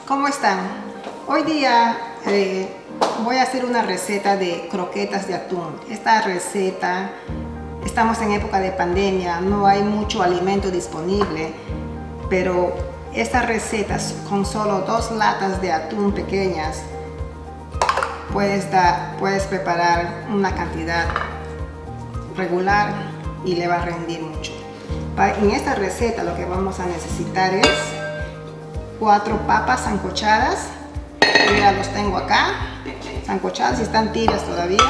¿Cómo están? Hoy día voy a hacer una receta de croquetas de atún. Esta receta, estamos en época de pandemia, no hay mucho alimento disponible, pero esta receta con solo 2 latas de atún pequeñas puedes preparar una cantidad regular y le va a rendir mucho. En esta receta lo que vamos a necesitar es 4 papas sancochadas. Yo ya los tengo acá sancochadas y están tibias todavía.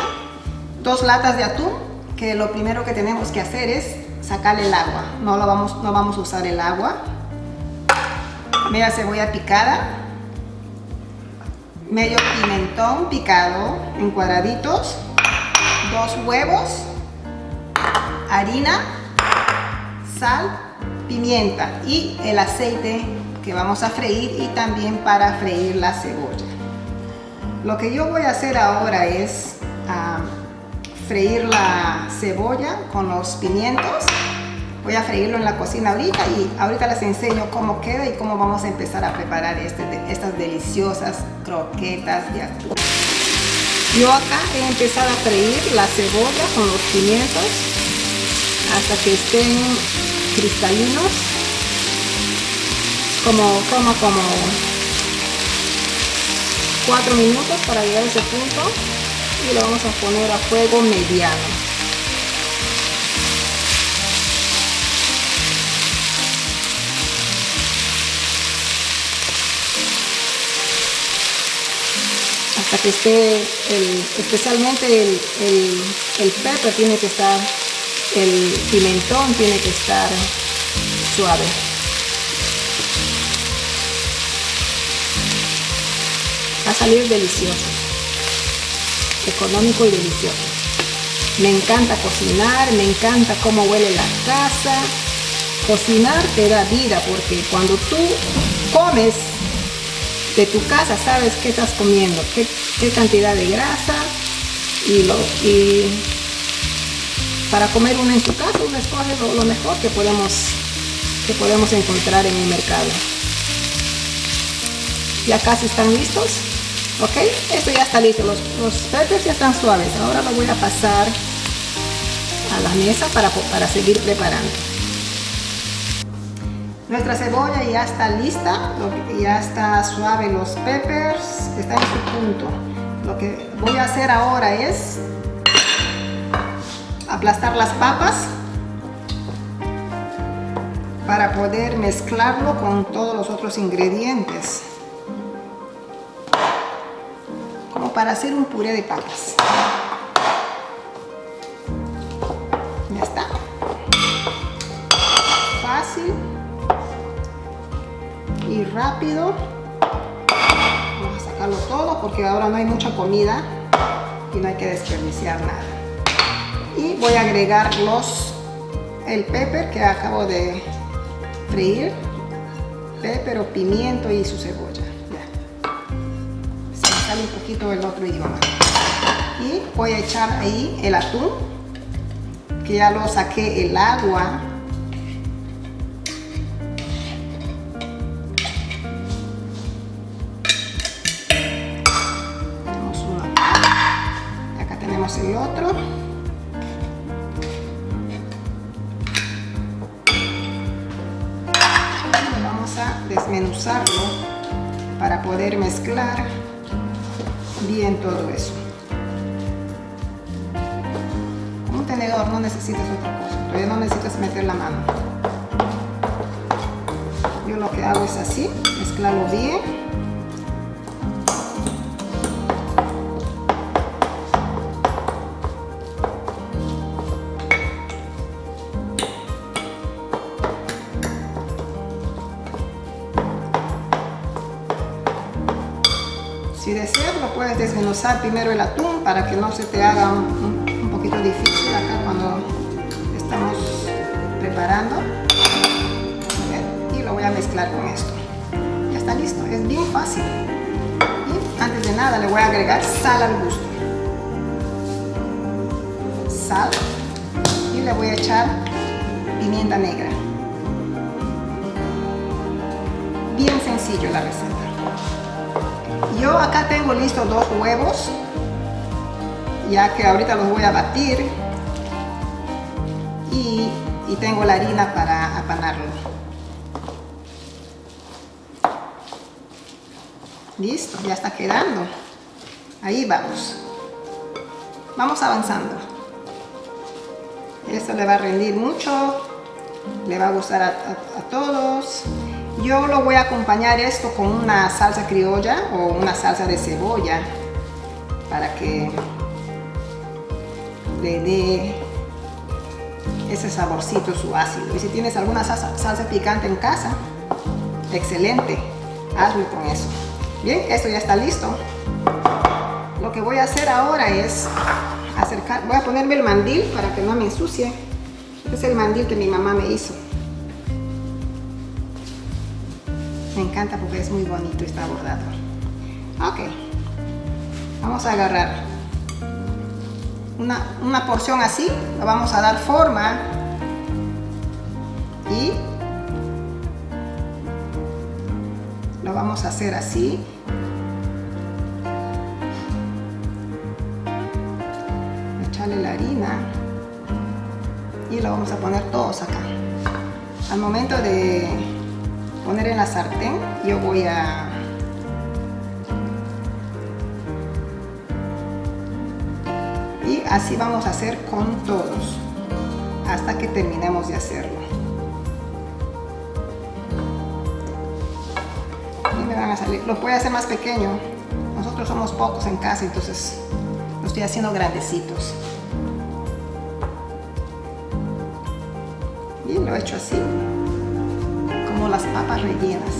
2 latas de atún, que lo primero que tenemos que hacer es sacarle el agua. No vamos a usar el agua. Media cebolla picada, medio pimentón picado en cuadraditos, 2 huevos, harina, sal, pimienta y el aceite que vamos a freír, y también para freír la cebolla. Lo que yo voy a hacer ahora es freír la cebolla con los pimientos. Voy a freírlo en la cocina ahorita y ahorita les enseño cómo queda y cómo vamos a empezar a preparar estas deliciosas croquetas de atún. Yo acá he empezado a freír la cebolla con los pimientos hasta que estén cristalinos, como 4 minutos para llegar a ese punto, y lo vamos a poner a fuego mediano. Hasta que esté, especialmente el pepper tiene que estar, el pimentón tiene que estar suave. Va a salir delicioso, económico y delicioso. Me encanta cocinar, me encanta cómo huele la casa. Cocinar te da vida, porque cuando tú comes de tu casa sabes qué estás comiendo, qué cantidad de grasa, y para comer uno en tu casa uno escoge lo mejor que podemos encontrar en el mercado. Ya casi están listos. Ok, esto ya está listo, los peppers ya están suaves. Ahora lo voy a pasar a la mesa para seguir preparando. Nuestra cebolla ya está lista, ya está suave, los peppers están en su punto. Lo que voy a hacer ahora es aplastar las papas para poder mezclarlo con todos los otros ingredientes, como para hacer un puré de papas. Ya está. Fácil y rápido. Vamos a sacarlo todo porque ahora no hay mucha comida y no hay que desperdiciar nada. Y voy a agregar el pepper que acabo de freír, pepper o pimiento y su cebolla. Ya. Se me sale un poquito el otro idioma. Y voy a echar ahí el atún, que ya lo saqué el agua. El otro, y vamos a desmenuzarlo para poder mezclar bien todo eso. Con un tenedor no necesitas otra cosa, todavía no necesitas meter la mano. Yo lo que hago es así, mezclarlo bien. Si deseas, lo puedes desmenuzar primero el atún para que no se te haga un poquito difícil acá cuando estamos preparando. Y lo voy a mezclar con esto. Ya está listo, es bien fácil. Y antes de nada le voy a agregar sal al gusto. Sal. Y le voy a echar pimienta negra. Bien sencillo la receta. Yo acá tengo listos 2 huevos, ya que ahorita los voy a batir, y tengo la harina para apanarlo. Listo, ya está quedando. Ahí vamos. Vamos avanzando. Esto le va a rendir mucho, le va a gustar a todos. Yo lo voy a acompañar esto con una salsa criolla o una salsa de cebolla para que le dé ese saborcito, su ácido. Y si tienes alguna salsa picante en casa, excelente, hazlo con eso. Bien, esto ya está listo. Lo que voy a hacer ahora es voy a ponerme el mandil para que no me ensucie. Este es el mandil que mi mamá me hizo. Me encanta porque es muy bonito y está bordado. Ok, vamos a agarrar una porción así, lo vamos a dar forma y lo vamos a hacer así. Echarle la harina y lo vamos a poner todos acá. Al momento de poner en la sartén, yo voy a y así vamos a hacer con todos hasta que terminemos de hacerlo. Y me van a salir, los voy a hacer más pequeño. Nosotros somos pocos en casa, entonces los estoy haciendo grandecitos. Y lo he hecho así, como las papas rellenas.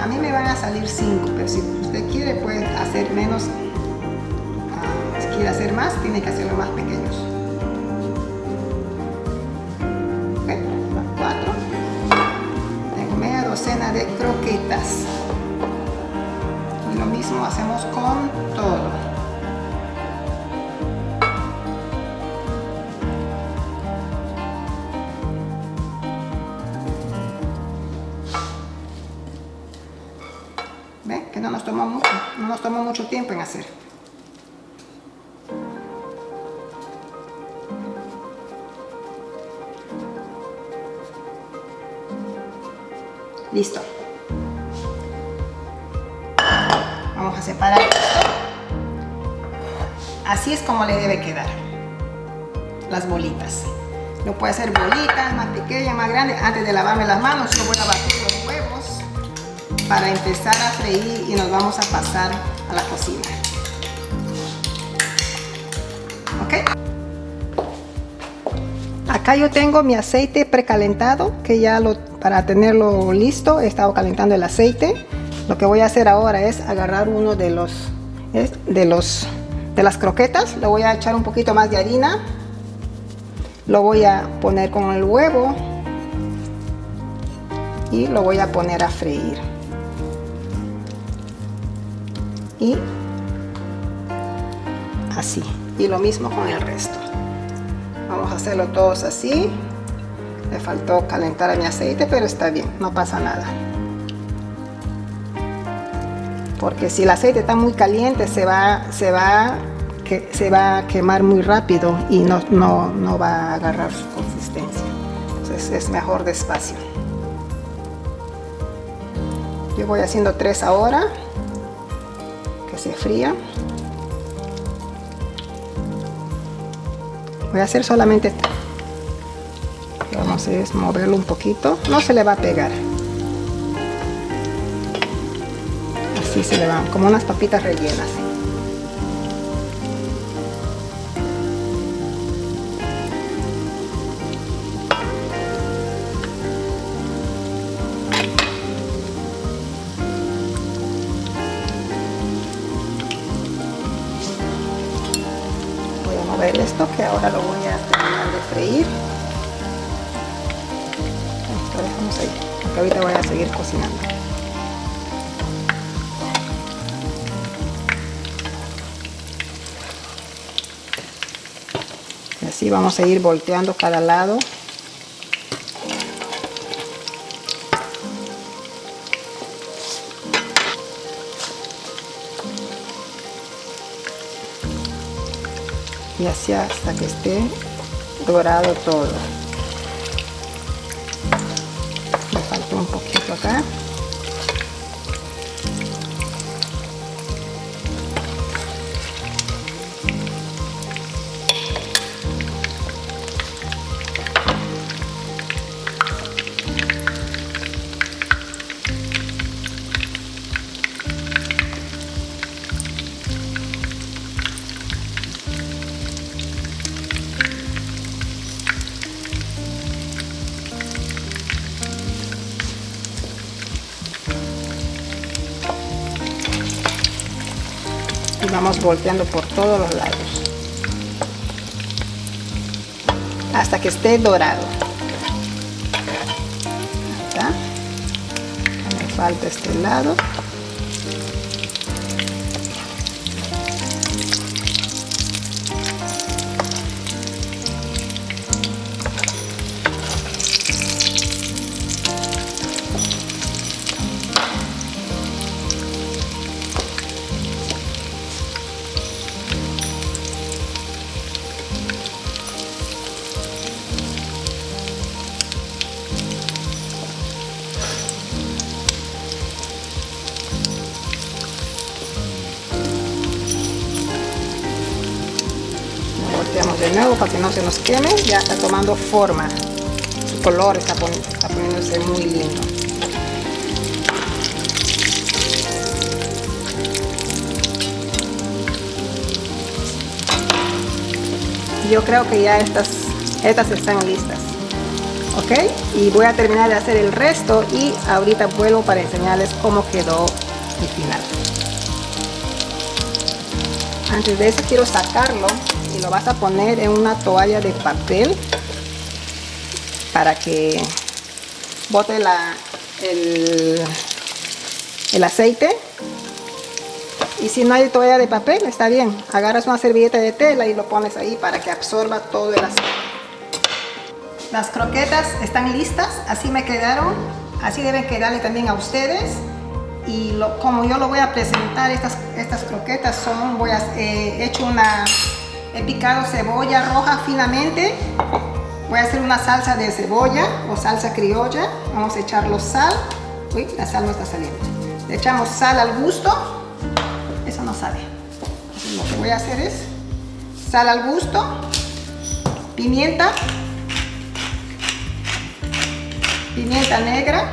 A mí me van a salir 5, pero si usted quiere puede hacer menos. Si quiere hacer más, tiene que hacerlo más pequeños. Okay, 4. Tengo media docena de croquetas. Y lo mismo hacemos con todo. ¿Ven? Que no nos tomó mucho tiempo en hacer. Listo. Vamos a separar esto. Así es como le debe quedar las bolitas. Lo puede hacer bolitas más pequeñas, más grandes. Antes de lavarme las manos, yo voy a batir los huevos para empezar a freír y nos vamos a pasar a la cocina. ¿Ok? Acá yo tengo mi aceite precalentado, que ya para tenerlo listo he estado calentando el aceite. Lo que voy a hacer ahora es agarrar uno de las croquetas, le voy a echar un poquito más de harina, lo voy a poner con el huevo y lo voy a poner a freír. Y así, y lo mismo con el resto. Vamos a hacerlo todos así. Le faltó calentar a mi aceite, pero está bien, no pasa nada, porque si el aceite está muy caliente se va a quemar muy rápido y no va a agarrar su consistencia. Entonces es mejor despacio. Yo voy haciendo 3 ahora, que se fría. Voy a hacer solamente, vamos a moverlo un poquito, no se le va a pegar. Así se le van, como unas papitas rellenas. Ver esto, que ahora lo voy a terminar de freír. Esto dejamos ahí, porque ahorita voy a seguir cocinando. Y así vamos a ir volteando cada lado y así hasta que esté dorado todo. Me falta un poquito acá. Y vamos volteando por todos los lados hasta que esté dorado. Ahí está. Me falta este lado. Volteamos de nuevo para que no se nos queme. Ya está tomando forma, su color está poniéndose muy lindo. Yo creo que ya estas están listas, ok, y voy a terminar de hacer el resto y ahorita vuelvo para enseñarles cómo quedó el final. Antes de eso quiero sacarlo y lo vas a poner en una toalla de papel para que bote el aceite. Y si no hay toalla de papel, está bien, agarras una servilleta de tela y lo pones ahí para que absorba todo el aceite. Las croquetas están listas, así me quedaron, así deben quedarle también a ustedes. Y como yo lo voy a presentar, estas croquetas son, he picado cebolla roja finamente. Voy a hacer una salsa de cebolla o salsa criolla. Vamos a echarle sal. Uy, la sal no está saliendo. Le echamos sal al gusto. Eso no sale. Entonces, lo que voy a hacer es sal al gusto, pimienta negra,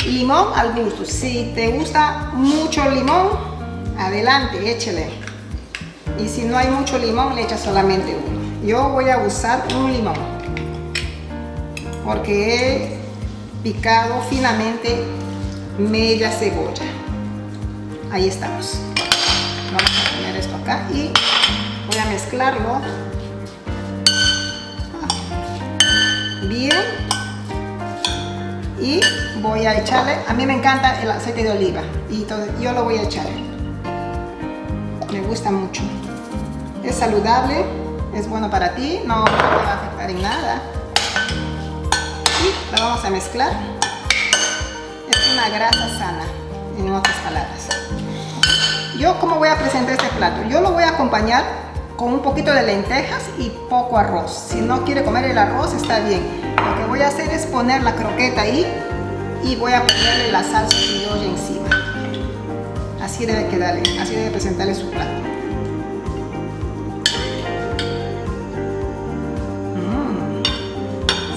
limón al gusto. Si te gusta mucho el limón, adelante, échale. Y si no hay mucho limón, le echas solamente uno. Yo voy a usar un limón porque he picado finamente media cebolla. Ahí estamos. Vamos a poner esto acá y voy a mezclarlo bien. Y voy a echarle, a mí me encanta el aceite de oliva y yo lo voy a echar. Me gusta mucho. Es saludable, es bueno para ti, no te va a afectar en nada. Y lo vamos a mezclar. Es una grasa sana, en otras palabras. Yo, ¿cómo voy a presentar este plato? Yo lo voy a acompañar con un poquito de lentejas y poco arroz. Si no quiere comer el arroz, está bien. Lo que voy a hacer es poner la croqueta ahí y voy a ponerle la salsa criolla encima. Así debe quedarle, así debe presentarle su plato.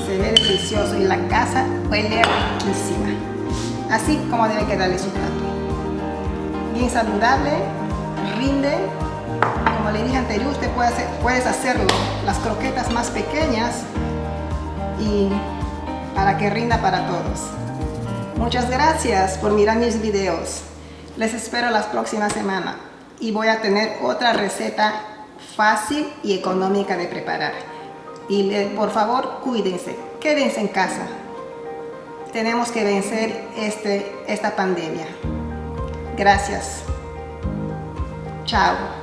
Se ve delicioso y la casa huele riquísima. Así como debe quedarle su plato. Bien saludable, rinde. Como le dije anterior, usted puedes hacerlo las croquetas más pequeñas y para que rinda para todos. Muchas gracias por mirar mis videos. Les espero la próxima semana y voy a tener otra receta fácil y económica de preparar. Y por favor, cuídense, quédense en casa. Tenemos que vencer esta pandemia. Gracias. Chao.